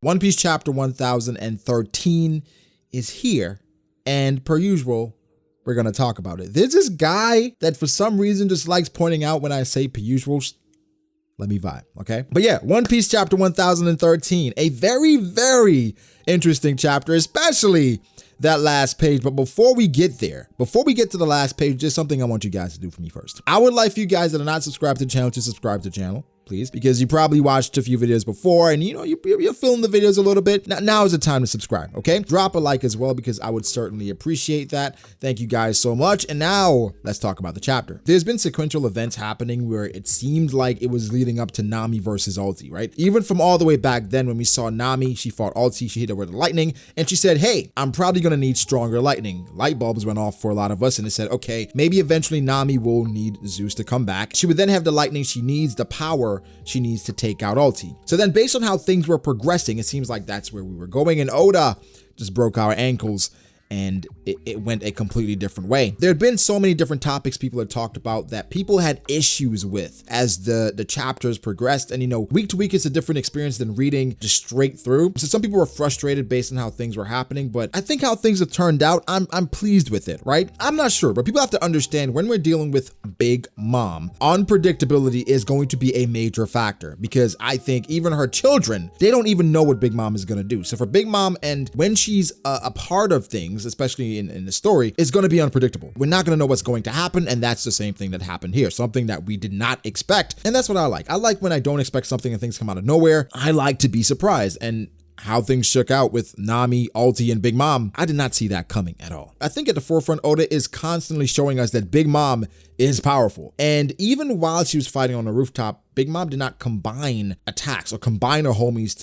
One Piece chapter 1013 is here, and per usual, we're gonna talk about it. There's this guy that for some reason just likes pointing out when I say per usual. Let me vibe, okay? But yeah, One Piece chapter 1013, a very, very interesting chapter, especially that last page. But before we get there, before we get to the last page, just something I want you guys to do for me first. I would like for you guys that are not subscribed to the channel to subscribe to the channel, please, because you probably watched a few videos before and you know, you're feeling the videos a little bit. Now is the time to subscribe, okay? Drop a like as well because I would certainly appreciate that. Thank you guys so much. And now let's talk about the chapter. There's been sequential events happening where it seemed like it was leading up to Nami versus Ulti, right? Even from all the way back then when we saw Nami, she fought Ulti, she hit her with lightning and she said, hey, I'm probably gonna need stronger lightning. Light bulbs went off for a lot of us and it said, okay, maybe eventually Nami will need Zeus to come back. She would then have the lightning she needs, the power she needs to take out Ulti. So then based on how things were progressing, it seems like that's where we were going, and Oda just broke our ankles and it went a completely different way. There had been so many different topics people had talked about that people had issues with as the chapters progressed. And you know, week to week is a different experience than reading just straight through. So some people were frustrated based on how things were happening, but I think how things have turned out, I'm pleased with it, right? I'm not sure, but people have to understand when we're dealing with Big Mom, unpredictability is going to be a major factor because I think even her children, they don't even know what Big Mom is gonna do. So for Big Mom, and when she's a part of things, especially in the story, is going to be unpredictable. We're not going to know what's going to happen, and that's the same thing that happened here, something that we did not expect, and that's what I like. I like when I don't expect something and things come out of nowhere. I like to be surprised, and how things shook out with Nami, Ulti, and Big Mom, I did not see that coming at all. I think at the forefront, Oda is constantly showing us that Big Mom is powerful. And even while she was fighting on the rooftop, Big Mom did not combine attacks or combine her homies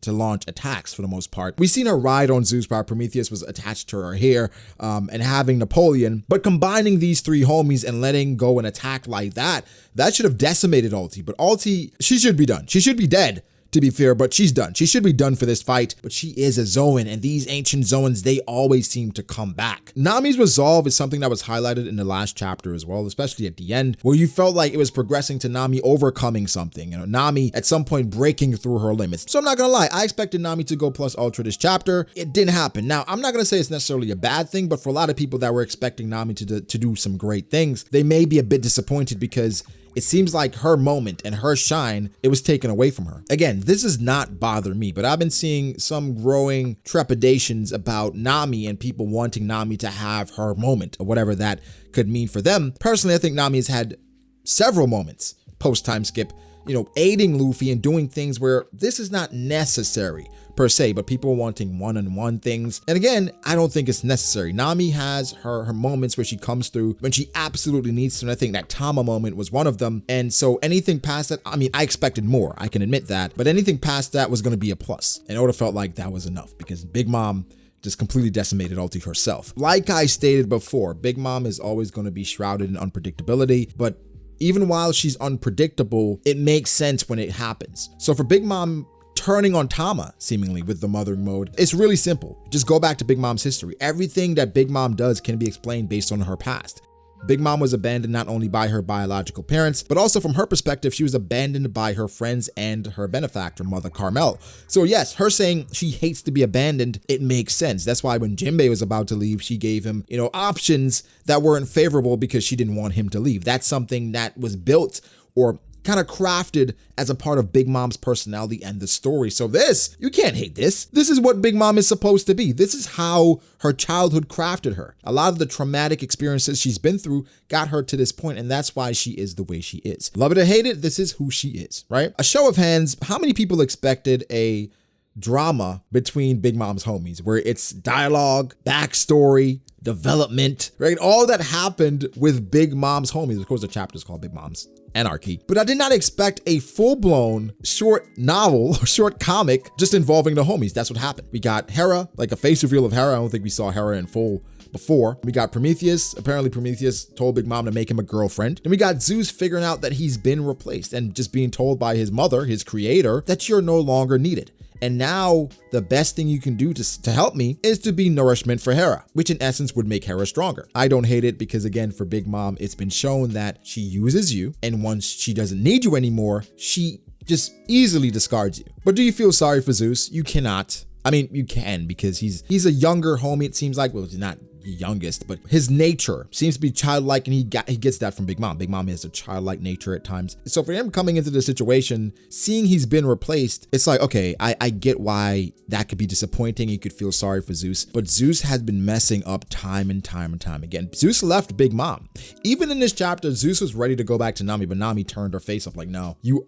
to launch attacks for the most part. We seen her ride on Zeus while Prometheus was attached to her hair and having Napoleon, but combining these three homies and letting go an attack like that should have decimated Ulti. But Ulti, she should be done. She should be dead, to be fair, but she's done. She should be done for this fight, but she is a Zoan, and these ancient Zoans, they always seem to come back. Nami's resolve is something that was highlighted in the last chapter as well, especially at the end, where you felt like it was progressing to Nami overcoming something, you know, Nami at some point breaking through her limits. So I'm not gonna lie, I expected Nami to go plus ultra this chapter. It didn't happen. Now, I'm not gonna say it's necessarily a bad thing, but for a lot of people that were expecting Nami to do some great things, they may be a bit disappointed because it seems like her moment and her shine, it was taken away from her. Again, this does not bother me, but I've been seeing some growing trepidations about Nami and people wanting Nami to have her moment or whatever that could mean for them. Personally, I think Nami has had several moments post-time skip, you know, aiding Luffy and doing things where this is not necessary per se, but people are wanting one-on-one things. And again, I don't think it's necessary. Nami has her moments where she comes through when she absolutely needs to, and I think that Tama moment was one of them. And so anything past that, I mean, I expected more, I can admit that, but anything past that was gonna be a plus. And Oda felt like that was enough because Big Mom just completely decimated Ulti herself. Like I stated before, Big Mom is always gonna be shrouded in unpredictability, but even while she's unpredictable, it makes sense when it happens. So for Big Mom turning on Tama, seemingly with the mothering mode, it's really simple. Just go back to Big Mom's history. Everything that Big Mom does can be explained based on her past. Big Mom was abandoned not only by her biological parents, but also from her perspective, she was abandoned by her friends and her benefactor, Mother Carmel. So yes, her saying she hates to be abandoned, it makes sense. That's why when Jinbei was about to leave, she gave him, you know, options that weren't favorable because she didn't want him to leave. That's something that was built or kind of crafted as a part of Big Mom's personality and the story. So this, you can't hate this. This is what Big Mom is supposed to be. This is how her childhood crafted her. A lot of the traumatic experiences she's been through got her to this point, and that's why she is the way she is. Love it or hate it, this is who she is, right? A show of hands, how many people expected a drama between Big Mom's homies where it's dialogue, backstory, development, right? All that happened with Big Mom's homies. Of course, the chapter is called Big Mom's Anarchy, but I did not expect a full-blown short novel or short comic just involving the homies. That's what happened. We got Hera, like a face reveal of Hera. I don't think we saw Hera in full before. We got Prometheus. Apparently Prometheus told Big Mom to make him a girlfriend. And we got Zeus figuring out that he's been replaced and just being told by his mother, his creator, that you're no longer needed. And now the best thing you can do to help me is to be nourishment for Hera, which in essence would make Hera stronger. I don't hate it because again, for Big Mom, it's been shown that she uses you. And once she doesn't need you anymore, she just easily discards you. But do you feel sorry for Zeus? You cannot. I mean, you can, because he's a younger homie, it seems like. Well, he's not the youngest, but his nature seems to be childlike, and he gets that from Big Mom. Big Mom has a childlike nature at times. So for him coming into the situation, seeing he's been replaced, it's like, okay, I get why that could be disappointing. You could feel sorry for Zeus, but Zeus has been messing up time and time and time again. Zeus left Big Mom. Even in this chapter, Zeus was ready to go back to Nami, but Nami turned her face up like, no, you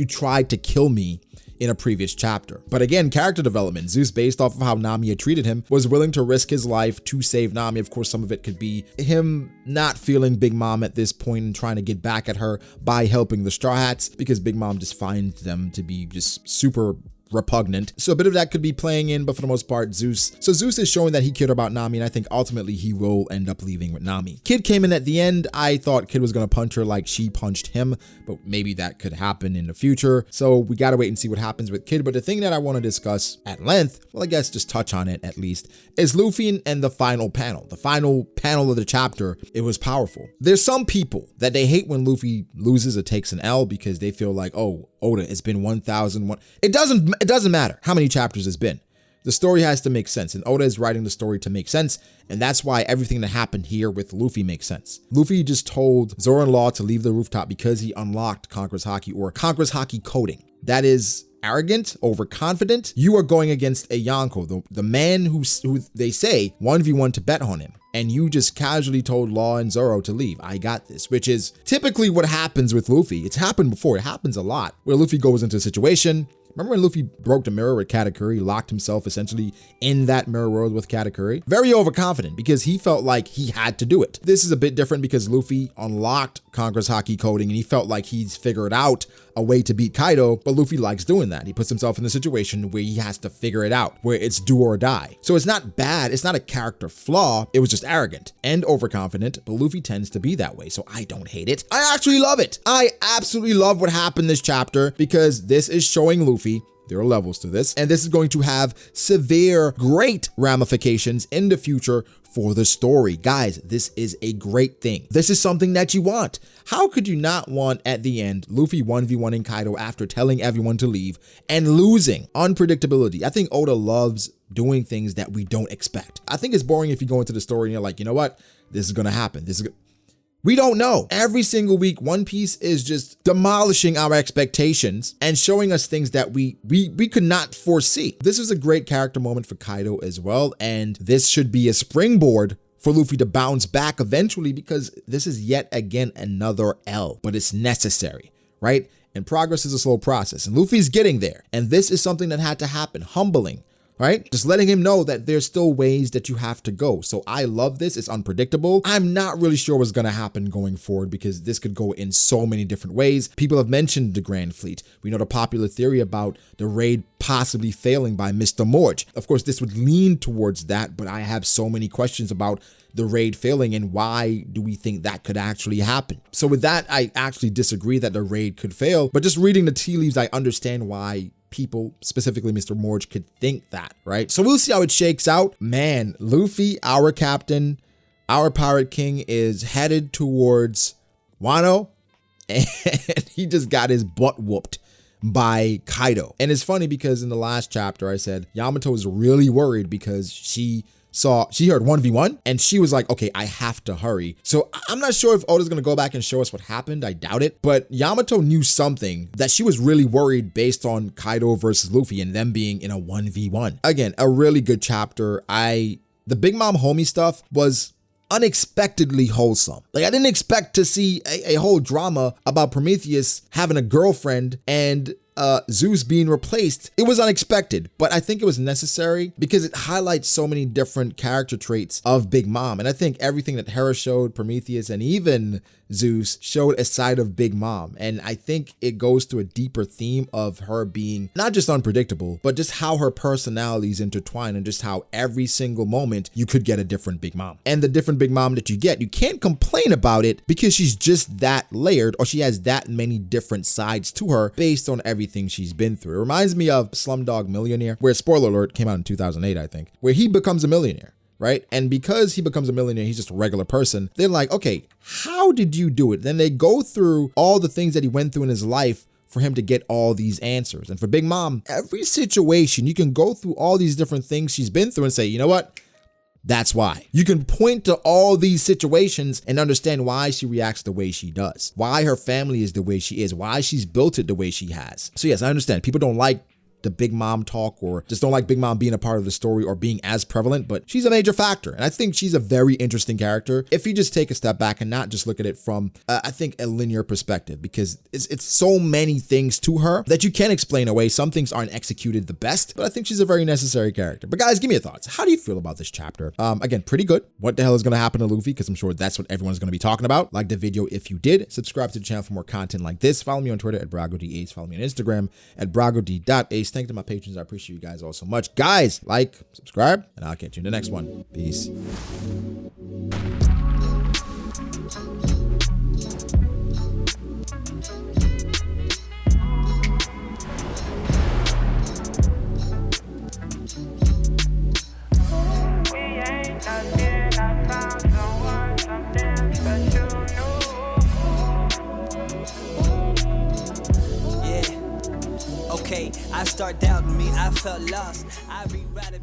tried to kill me in a previous chapter. But again, character development. Zeus, based off of how Nami had treated him, was willing to risk his life to save Nami. Of course, some of it could be him not feeling Big Mom at this point and trying to get back at her by helping the Straw Hats, because Big Mom just finds them to be just super repugnant. So a bit of that could be playing in, but for the most part, Zeus is showing that he cared about Nami, and I think ultimately he will end up leaving with Nami. Kid came in at the end. I thought Kid was gonna punch her like she punched him, but maybe that could happen in the future. So we gotta wait and see what happens with Kid. But the thing that I want to discuss at length, well, I guess just touch on it at least, is Luffy and the final panel. The final panel of the chapter, it was powerful. There's some people that they hate when Luffy loses or takes an L because they feel like, oh, Oda, it's been 1,001. It doesn't matter how many chapters it's been. The story has to make sense, and Oda is writing the story to make sense, and that's why everything that happened here with Luffy makes sense. Luffy just told Zoro and Law to leave the rooftop because he unlocked Conqueror's Haki, or Conqueror's Haki coding. That is arrogant, overconfident. You are going against a Yonko, the man who they say 1v1 to bet on him. And you just casually told Law and Zoro to leave. I got this, which is typically what happens with Luffy. It's happened before. It happens a lot where Luffy goes into a situation. Remember when Luffy broke the mirror with Katakuri, locked himself essentially in that mirror world with Katakuri? Very overconfident because he felt like he had to do it. This is a bit different because Luffy unlocked Conqueror's Haki coding and he felt like he's figured out a way to beat Kaido, but Luffy likes doing that. He puts himself in a situation where he has to figure it out, where it's do or die. So it's not bad. It's not a character flaw. It was just arrogant and overconfident, but Luffy tends to be that way. So I don't hate it. I actually love it. I absolutely love what happened this chapter because this is showing Luffy there are levels to this, and this is going to have severe, great ramifications in the future for the story. Guys, this is a great thing. This is something that you want. How could you not want at the end Luffy 1v1ing Kaido after telling everyone to leave and losing? Unpredictability. I think Oda loves doing things that we don't expect. I think it's boring if you go into the story and you're like, you know what? This is gonna happen. We don't know. Every single week, One Piece is just demolishing our expectations and showing us things that we could not foresee. This is a great character moment for Kaido as well, and this should be a springboard for Luffy to bounce back eventually, because this is yet again another L, but it's necessary, right? And progress is a slow process, and Luffy's getting there, and this is something that had to happen. Humbling. Right? Just letting him know that there's still ways that you have to go. So I love this. It's unpredictable. I'm not really sure what's going to happen going forward because this could go in so many different ways. People have mentioned the Grand Fleet. We know the popular theory about the raid possibly failing by Mr. Morge. Of course, this would lean towards that, but I have so many questions about the raid failing and why do we think that could actually happen. So with that, I actually disagree that the raid could fail, but just reading the tea leaves, I understand why people, specifically Mr. Morge, could think that, right? So we'll see how it shakes out. Man, Luffy, our captain, our pirate king, is headed towards Wano, and he just got his butt whooped by Kaido. And it's funny because in the last chapter I said Yamato was really worried because she heard 1v1 and she was like, okay, I have to hurry. So I'm not sure if Oda's gonna go back and show us what happened. I doubt it, but Yamato knew something that she was really worried based on Kaido versus Luffy and them being in a 1v1. Again, a really good chapter. The Big Mom homie stuff was unexpectedly wholesome. Like, I didn't expect to see a whole drama about Prometheus having a girlfriend and Zeus being replaced. It was unexpected, but I think it was necessary because it highlights so many different character traits of Big Mom. And I think everything that Hera showed, Prometheus, and even Zeus showed a side of Big Mom. And I think it goes to a deeper theme of her being not just unpredictable, but just how her personalities intertwine and just how every single moment you could get a different Big Mom. And the different Big Mom that you get, you can't complain about it because she's just that layered, or she has that many different sides to her based on everything she's been through. It reminds me of Slumdog Millionaire, where, spoiler alert, came out in 2008, I think, where he becomes a millionaire. Right? And because he becomes a millionaire, he's just a regular person. They're like, okay, how did you do it? Then they go through all the things that he went through in his life for him to get all these answers. And for Big Mom, every situation, you can go through all these different things she's been through and say, you know what? That's why. You can point to all these situations and understand why she reacts the way she does, why her family is the way she is, why she's built it the way she has. So yes, I understand people don't like the Big Mom talk or just don't like Big Mom being a part of the story or being as prevalent, but she's a major factor. And I think she's a very interesting character if you just take a step back and not just look at it from, I think, a linear perspective, because it's so many things to her that you can't explain away. Some things aren't executed the best, but I think she's a very necessary character. But guys, give me your thoughts. How do you feel about this chapter? Again, pretty good. What the hell is going to happen to Luffy? Because I'm sure that's what everyone's going to be talking about. Like the video if you did. Subscribe to the channel for more content like this. Follow me on Twitter at BragoD8. Follow me on Instagram at BragoD.Ace. Thank you to my patrons. I appreciate you guys all so much. Guys, like, subscribe, and I'll catch you in the next one. Peace. I start doubting me, I felt lost. I rewrite it.